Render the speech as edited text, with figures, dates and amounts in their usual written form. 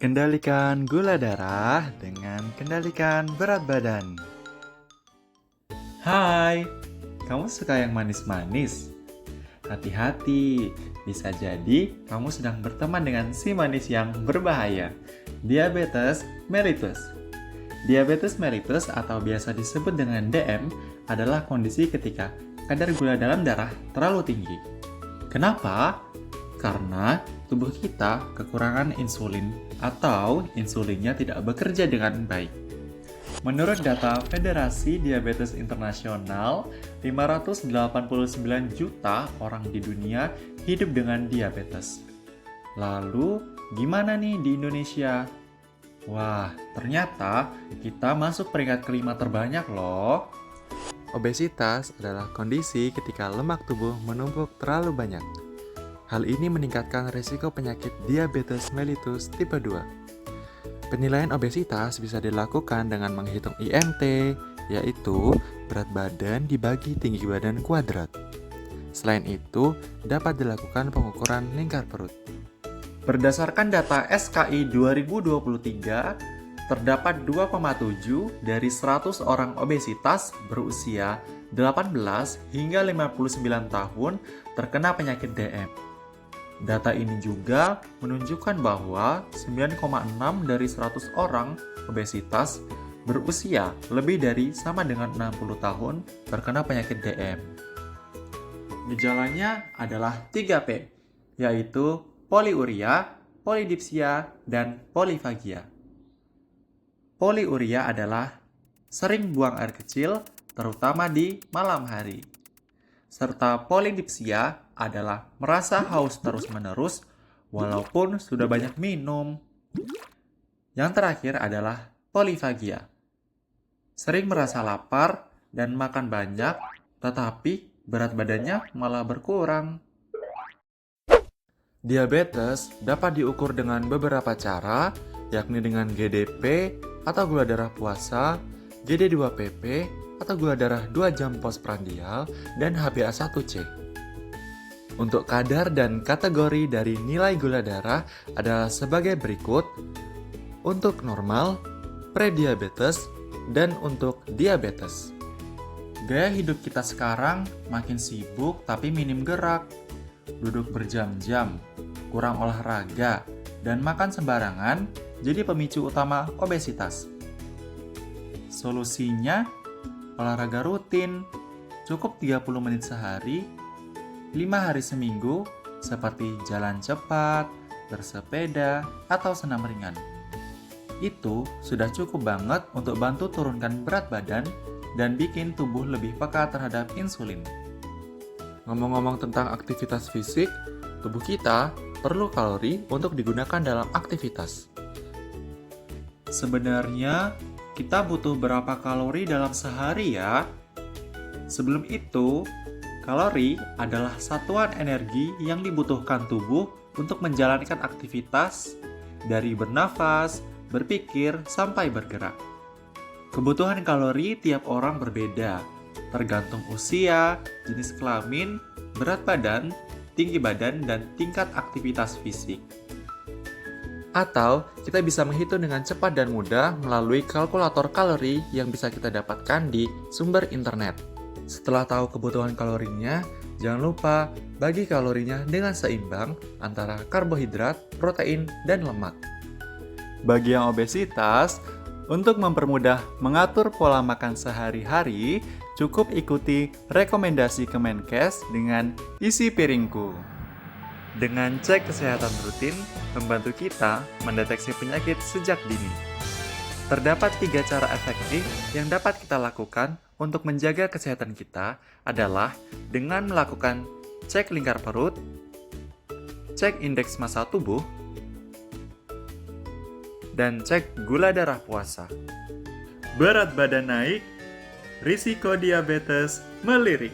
Kendalikan gula darah dengan kendalikan berat badan. Hai, kamu suka yang manis-manis? Hati-hati, bisa jadi kamu sedang berteman dengan si manis yang berbahaya, diabetes mellitus. Diabetes mellitus atau biasa disebut dengan DM adalah kondisi ketika kadar gula dalam darah terlalu tinggi. Kenapa? Karena tubuh kita kekurangan insulin atau insulinnya tidak bekerja dengan baik. Menurut data Federasi Diabetes Internasional, 589 juta orang di dunia hidup dengan diabetes. Lalu, gimana nih di Indonesia? Wah, ternyata kita masuk peringkat kelima terbanyak loh. Obesitas adalah kondisi ketika lemak tubuh menumpuk terlalu banyak. Hal ini meningkatkan risiko penyakit diabetes mellitus tipe 2. Penilaian obesitas bisa dilakukan dengan menghitung IMT, yaitu berat badan dibagi tinggi badan kuadrat. Selain itu, dapat dilakukan pengukuran lingkar perut. Berdasarkan data SKI 2023, terdapat 2,7 dari 100 orang obesitas berusia 18 hingga 59 tahun terkena penyakit DM. Data ini juga menunjukkan bahwa 9,6 dari 100 orang obesitas berusia lebih dari sama dengan 60 tahun terkena penyakit DM. Gejalanya adalah 3P, yaitu poliuria, polidipsia, dan polifagia. Poliuria adalah sering buang air kecil, terutama di malam hari. Serta polidipsia adalah merasa haus terus-menerus walaupun sudah banyak minum. Yang terakhir adalah polifagia. Sering merasa lapar dan makan banyak, tetapi berat badannya malah berkurang. Diabetes dapat diukur dengan beberapa cara, yakni dengan GDP atau gula darah puasa, GD2PP atau gula darah 2 jam postprandial, dan HbA1c. Untuk kadar dan kategori dari nilai gula darah adalah sebagai berikut: untuk normal, prediabetes, dan untuk diabetes. Gaya hidup kita sekarang makin sibuk tapi minim gerak. Duduk berjam-jam, kurang olahraga, dan makan sembarangan jadi pemicu utama obesitas. Solusinya, olahraga rutin, cukup 30 menit sehari, 5 hari seminggu, seperti jalan cepat, bersepeda, atau senam ringan. Itu sudah cukup banget untuk bantu turunkan berat badan dan bikin tubuh lebih peka terhadap insulin. Ngomong-ngomong tentang aktivitas fisik, tubuh kita perlu kalori untuk digunakan dalam aktivitas. Sebenarnya, kita butuh berapa kalori dalam sehari ya? Sebelum itu, kalori adalah satuan energi yang dibutuhkan tubuh untuk menjalankan aktivitas dari bernafas, berpikir, sampai bergerak. Kebutuhan kalori tiap orang berbeda, tergantung usia, jenis kelamin, berat badan, tinggi badan, dan tingkat aktivitas fisik. Atau kita bisa menghitung dengan cepat dan mudah melalui kalkulator kalori yang bisa kita dapatkan di sumber internet. Setelah tahu kebutuhan kalorinya, jangan lupa bagi kalorinya dengan seimbang antara karbohidrat, protein, dan lemak. Bagi yang obesitas, untuk mempermudah mengatur pola makan sehari-hari, cukup ikuti rekomendasi Kemenkes dengan isi piringku. Dengan cek kesehatan rutin, membantu kita mendeteksi penyakit sejak dini. Terdapat 3 cara efektif yang dapat kita lakukan untuk menjaga kesehatan kita adalah dengan melakukan cek lingkar perut, cek indeks massa tubuh, dan cek gula darah puasa. Berat badan naik, risiko diabetes melirik.